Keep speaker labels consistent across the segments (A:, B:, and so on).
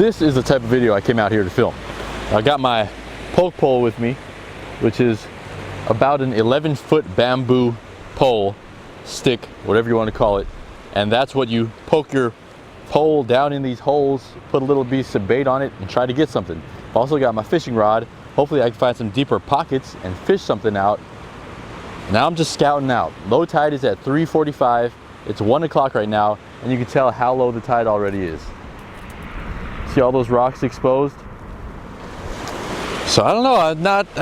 A: This is the type of video I came out here to film. I got my poke pole with me, which is about an 11-foot bamboo pole, stick, whatever you want to call it. And that's what you poke your pole down in these holes, put a little piece of bait on it, and try to get something. I've also got my fishing rod. Hopefully I can find some deeper pockets and fish something out. Now I'm just scouting out. Low tide is at 3:45. It's 1 o'clock right now, and you can tell how low the tide already is. See all those rocks exposed? So I don't know, I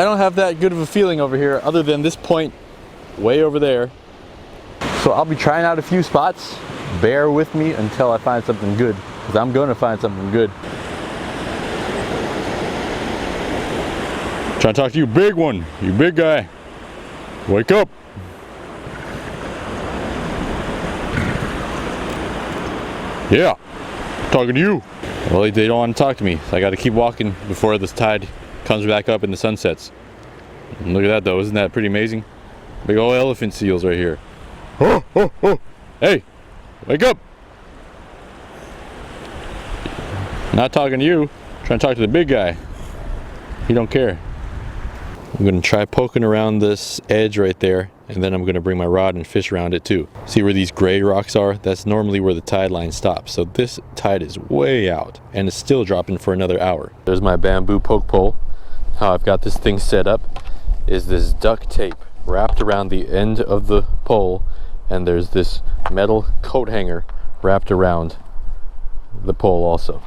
A: don't have that good of a feeling over here other than this point way over there. So I'll be trying out a few spots. Bear with me until I find something good, because I'm going to find something good. Trying to talk to you, big one, you big guy. Wake up. Yeah, talking to you. Well, they don't want to talk to me, so I got to keep walking before this tide comes back up in the sunsets. And look at that though, isn't that pretty amazing? Big old elephant seals right here. Oh, oh, oh. Hey, wake up. Not talking to you, trying to talk to the big guy. He don't care. I'm going to try poking around this edge right there, and then I'm going to bring my rod and fish around it too. See where these gray rocks are? That's normally where the tide line stops. So this tide is way out, and it's still dropping for another hour. There's my bamboo poke pole. How I've got this thing set up is this duct tape wrapped around the end of the pole, and there's this metal coat hanger wrapped around the pole also.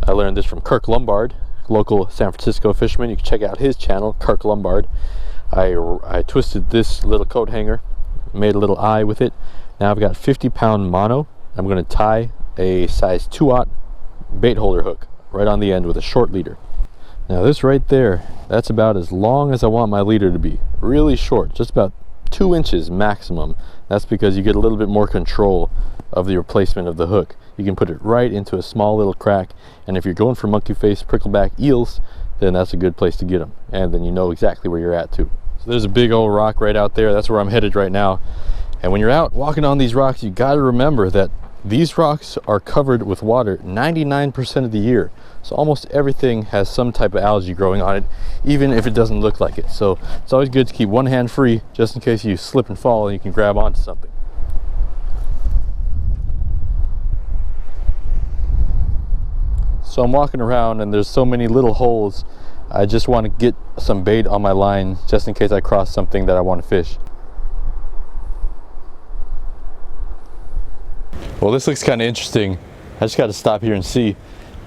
A: I learned this from Kirk Lombard, local San Francisco fisherman. You can check out his channel, Kirk Lombard. I twisted this little coat hanger, made a little eye with it. Now I've got 50-pound mono. I'm going to tie a size 2/0 bait holder hook right on the end with a short leader. Now this right there, that's about as long as I want my leader to be. Really short, just about 2 inches maximum. That's because you get a little bit more control of the replacement of the hook. You can put it right into a small little crack, and if you're going for monkey face prickleback eels, then that's a good place to get them, and then you know exactly where you're at too. So there's a big old rock right out there. That's where I'm headed right now. And when you're out walking on these rocks, you got to remember that these rocks are covered with water 99% of the year. So almost everything has some type of algae growing on it, even if it doesn't look like it. So it's always good to keep one hand free, just in case you slip and fall and you can grab onto something. So I'm walking around and there's so many little holes. I just want to get some bait on my line just in case I cross something that I want to fish. Well, this looks kind of interesting. I just got to stop here and see.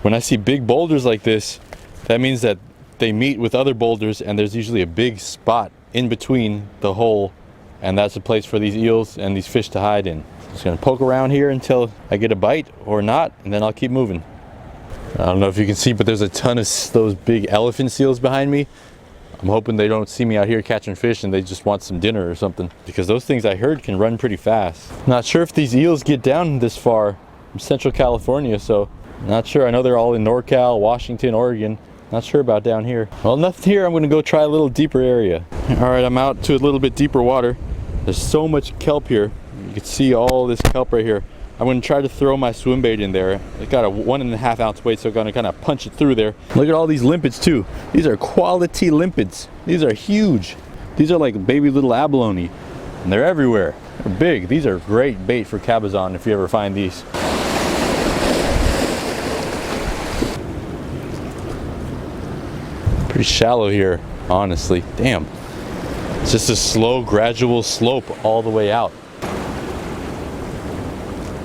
A: When I see big boulders like this, that means that they meet with other boulders, and there's usually a big spot in between the hole, and that's a place for these eels and these fish to hide in. Just gonna poke around here until I get a bite or not, and then I'll keep moving. I don't know if you can see, but there's a ton of those big elephant seals behind me. I'm hoping they don't see me out here catching fish and they just want some dinner or something, because those things I heard can run pretty fast. Not sure if these eels get down this far from Central California, so not sure. I know they're all in NorCal, Washington, Oregon. Not sure about down here. Well, nothing here. I'm going to go try a little deeper area. All right, I'm out to a little bit deeper water. There's so much kelp here. You can see all this kelp right here. I'm going to try to throw my swim bait in there. It's got a 1.5 ounce weight, so I'm going to kind of punch it through there. Look at all these limpets too. These are quality limpets. These are huge. These are like baby little abalone, and they're everywhere. They're big. These are great bait for cabezon if you ever find these. Pretty shallow here, honestly. Damn. It's just a slow, gradual slope all the way out.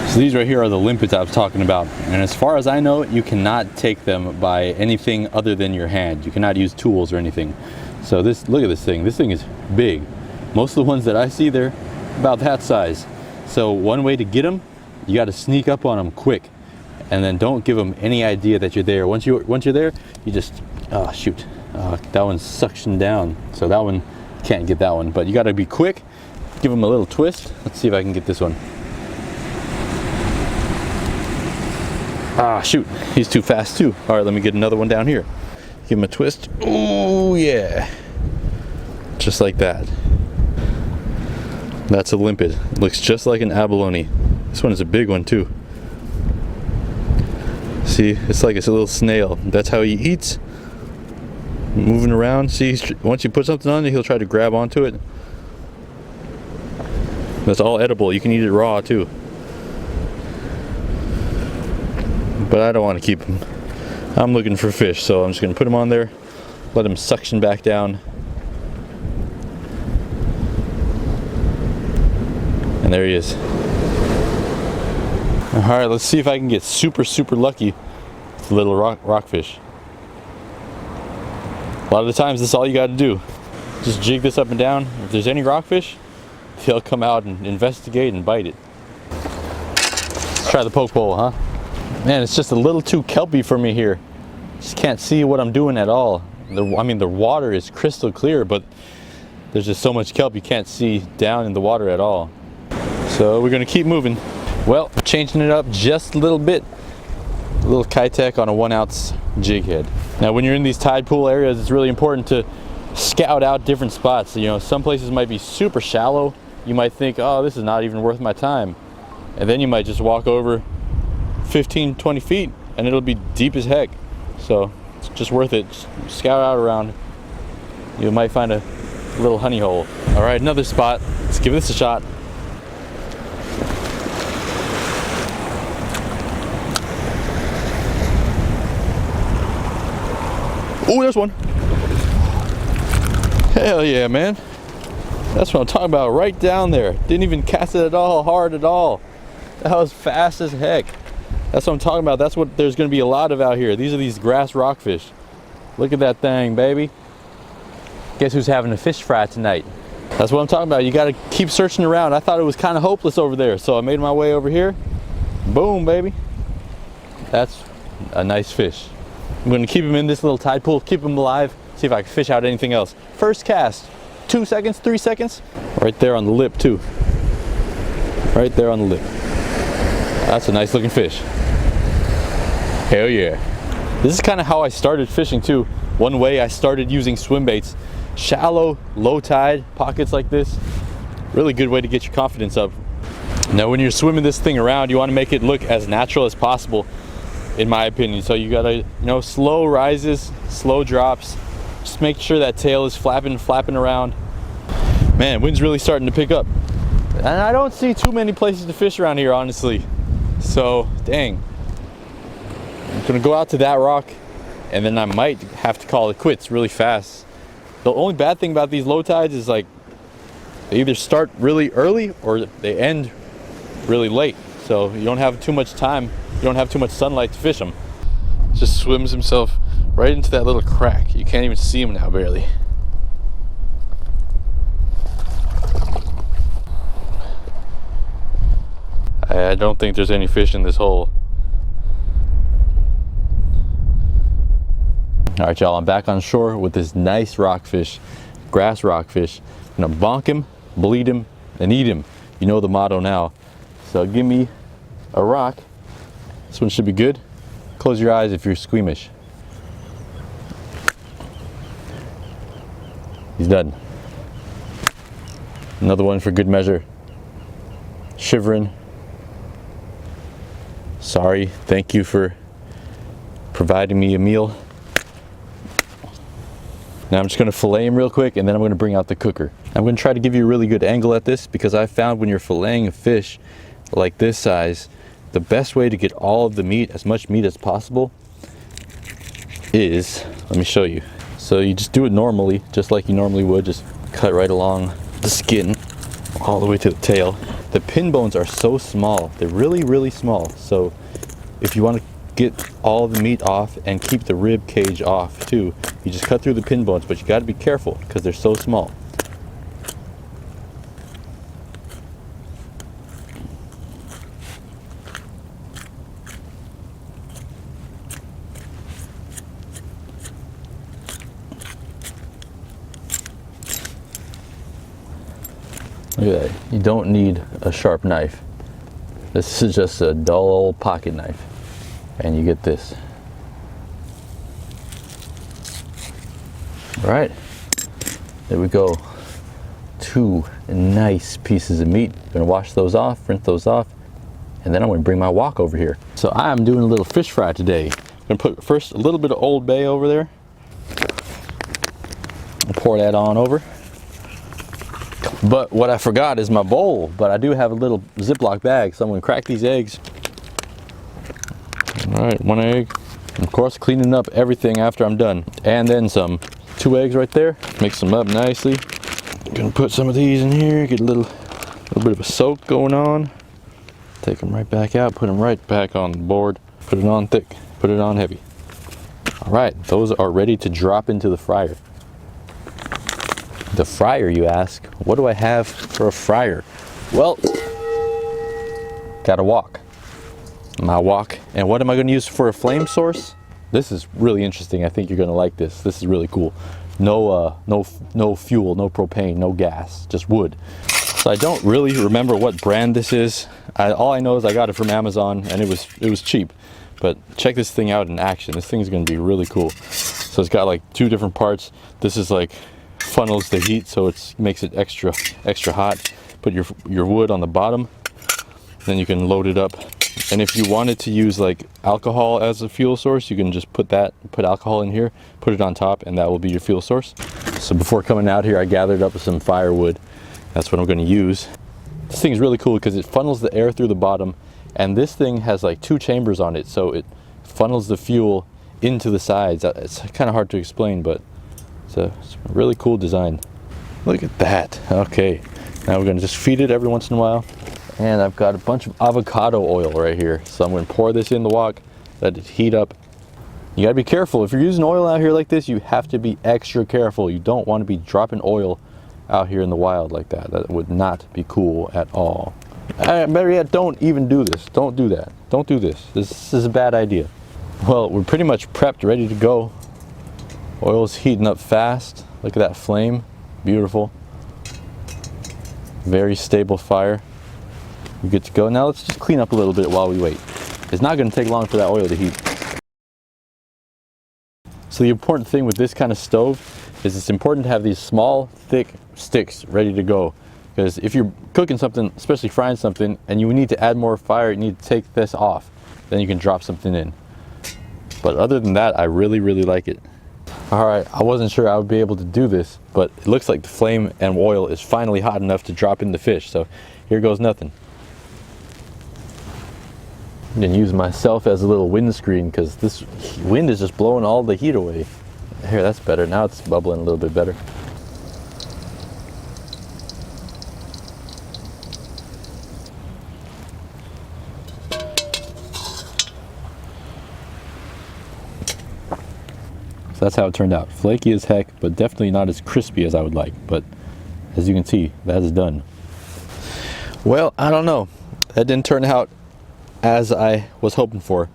A: So these right here are the limpets I was talking about, and as far as I know, you cannot take them by anything other than your hand. You cannot use tools or anything. So this, look at this thing. This thing is big. Most of the ones that I see, they're about that size. So one way to get them, you got to sneak up on them quick, and then don't give them any idea that you're there. Once you're there, you just shoot. That one's suctioned down, so that one can't get that one. But you got to be quick. Give them a little twist. Let's see if I can get this one. Ah, shoot, he's too fast too. All right, let me get another one down here. Give him a twist. Oh yeah, just like that. That's a limpet. Looks just like an abalone. This one is a big one too. See, it's like it's a little snail. That's how he eats. Moving around. See, once you put something on it, he'll try to grab onto it. That's all edible. You can eat it raw too. But I don't want to keep him. I'm looking for fish, so I'm just going to put him on there, let him suction back down. And there he is. Alright, let's see if I can get super lucky with a little rockfish. A lot of the times this is all you got to do. Just jig this up and down. If there's any rockfish, they'll come out and investigate and bite it. Let's try the poke pole, huh? Man, it's just a little too kelpy for me here. Just can't see what I'm doing at all. I mean, the water is crystal clear, but there's just so much kelp you can't see down in the water at all. So we're gonna keep moving. Well, changing it up just a little bit. A little Keitech on a 1 ounce jig head. Now when you're in these tide pool areas, it's really important to scout out different spots. You know, some places might be super shallow. You might think, oh, this is not even worth my time. And then you might just walk over 15, 20 feet and it'll be deep as heck. So it's just worth it. Just scout out around. You might find a little honey hole. All right, another spot. Let's give this a shot. Oh, there's one. Hell yeah, man. That's what I'm talking about, right down there. Didn't even cast it at all, hard at all. That was fast as heck. That's what I'm talking about. That's what there's gonna be a lot of out here. These are these grass rockfish. Look at that thing, baby. Guess who's having a fish fry tonight? That's what I'm talking about. You gotta keep searching around. I thought it was kind of hopeless over there, so I made my way over here. Boom, baby. That's a nice fish. I'm gonna keep him in this little tide pool, keep him alive, see if I can fish out anything else. First cast, 2 seconds, 3 seconds. Right there on the lip too. Right there on the lip. That's a nice looking fish. Hell yeah. This is kind of how I started fishing too. One way I started using swim baits. Shallow, low tide, pockets like this. Really good way to get your confidence up. Now when you're swimming this thing around, you want to make it look as natural as possible, in my opinion. So you gotta, you know, slow rises, slow drops. Just make sure that tail is flapping around. Man, wind's really starting to pick up. And I don't see too many places to fish around here, honestly. So, dang. I'm gonna go out to that rock and then I might have to call it quits really fast. The only bad thing about these low tides is like, they either start really early or they end really late. So you don't have too much time. You don't have too much sunlight to fish them. Just swims himself right into that little crack. You can't even see him now, barely. I don't think there's any fish in this hole. All right, y'all, I'm back on shore with this nice rockfish, grass rockfish. I'm gonna bonk him, bleed him, and eat him. You know the motto now. So give me a rock. This one should be good. Close your eyes if you're squeamish. He's done. Another one for good measure. Shivering. Sorry, thank you for providing me a meal. Now I'm just gonna fillet him real quick and then I'm gonna bring out the cooker. I'm gonna try to give you a really good angle at this because I found when you're filleting a fish like this size, the best way to get all of the meat, as much meat as possible, is, let me show you. So you just do it normally, just like you normally would, just cut right along the skin all the way to the tail. The pin bones are so small, they're really small. So if you want to get all the meat off and keep the rib cage off too, you just cut through the pin bones, but you got to be careful because they're so small. Look at that. You don't need a sharp knife. This is just a dull old pocket knife. And you get this. All right, there we go. 2 nice pieces of meat. Gonna wash those off, rinse those off, And then I'm gonna bring my wok over here. So I'm doing a little fish fry today. I'm gonna put first a little bit of Old Bay over there. I'll pour that on over. But what I forgot is my bowl, but I do have a little Ziploc bag, so I'm gonna crack these eggs. All right, 1 egg. And of course, cleaning up everything after I'm done. And then some. 2 eggs right there. Mix them up nicely. Gonna put some of these in here, get a little bit of a soak going on. Take them right back out, put them right back on the board. Put it on thick, put it on heavy. All right, those are ready to drop into the fryer. The fryer, you ask? What do I have for a fryer? Well, got a wok. My wok. And what am I gonna use for a flame source? This is really interesting. I think you're gonna like this. This is really cool. No fuel, no propane, no gas, just wood. So I don't really remember what brand this is. All I know is I got it from Amazon and it was cheap. But check this thing out in action. This thing is gonna be really cool. So it's got like 2 different parts. This is like funnels the heat, so it makes it extra hot. Put your wood on the bottom, then you can load it up. And if you wanted to use like alcohol as a fuel source, you can just put alcohol in here, put it on top, and that will be your fuel source. So before coming out here, I gathered up some firewood. That's what I'm going to use. This thing is really cool because it funnels the air through the bottom, and this thing has like 2 chambers on it, so it funnels the fuel into the sides. It's kind of hard to explain, but it's a really cool design. Look at that. Okay, now we're going to just feed it every once in a while. And I've got a bunch of avocado oil right here. So I'm going to pour this in the wok, let it heat up. You got to be careful. If you're using oil out here like this, you have to be extra careful. You don't want to be dropping oil out here in the wild like that. That would not be cool at all. Better yet, don't even do this. Don't do that. Don't do this. This is a bad idea. Well, we're pretty much prepped, ready to go. Oil's heating up fast. Look at that flame. Beautiful. Very stable fire. We're good to go. Now let's just clean up a little bit while we wait. It's not going to take long for that oil to heat. So the important thing with this kind of stove is it's important to have these small, thick sticks ready to go. Because if you're cooking something, especially frying something, and you need to add more fire, you need to take this off. Then you can drop something in. But other than that, I really, really like it. All right, I wasn't sure I would be able to do this, but it looks like the flame and oil is finally hot enough to drop in the fish. So here goes nothing. I'm gonna use myself as a little windscreen because this wind is just blowing all the heat away. Here, that's better. Now it's bubbling a little bit better. So that's how it turned out. Flaky as heck, but definitely not as crispy as I would like. But as you can see, that is done. Well, I don't know. That didn't turn out as I was hoping for,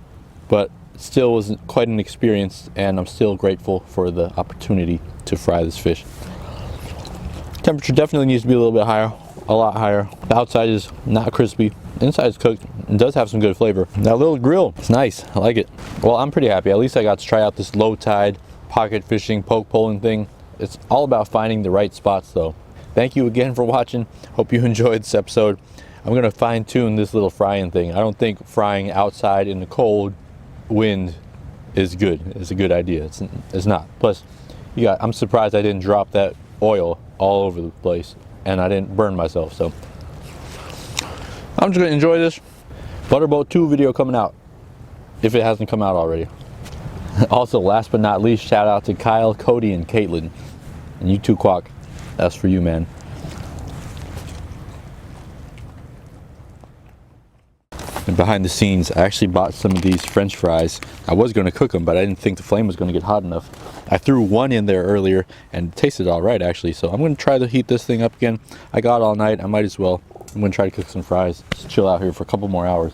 A: but still was quite an experience, and I'm still grateful for the opportunity to fry this fish. Temperature definitely needs to be a little bit higher, a lot higher. The outside is not crispy, inside is cooked. It does have some good flavor. That little grill, it's nice, I like it. Well, I'm pretty happy. At least I got to try out this low tide pocket fishing, poke poling thing. It's all about finding the right spots though. Thank you again for watching. Hope you enjoyed this episode. I'm gonna fine tune this little frying thing. I don't think frying outside in the cold wind is good. It's a good idea. It's not. Plus, I'm surprised I didn't drop that oil all over the place and I didn't burn myself. So I'm just gonna enjoy this. Butterboat 2 video coming out, if it hasn't come out already. Also, last but not least, shout out to Kyle, Cody, and Caitlin. And you too, Quack. That's for you, man. And behind the scenes, I actually bought some of these French fries. I was going to cook them, but I didn't think the flame was going to get hot enough. I threw one in there earlier and it tasted all right, actually. So I'm going to try to heat this thing up again. I got all night. I might as well. I'm going to try to cook some fries. Just chill out here for a couple more hours.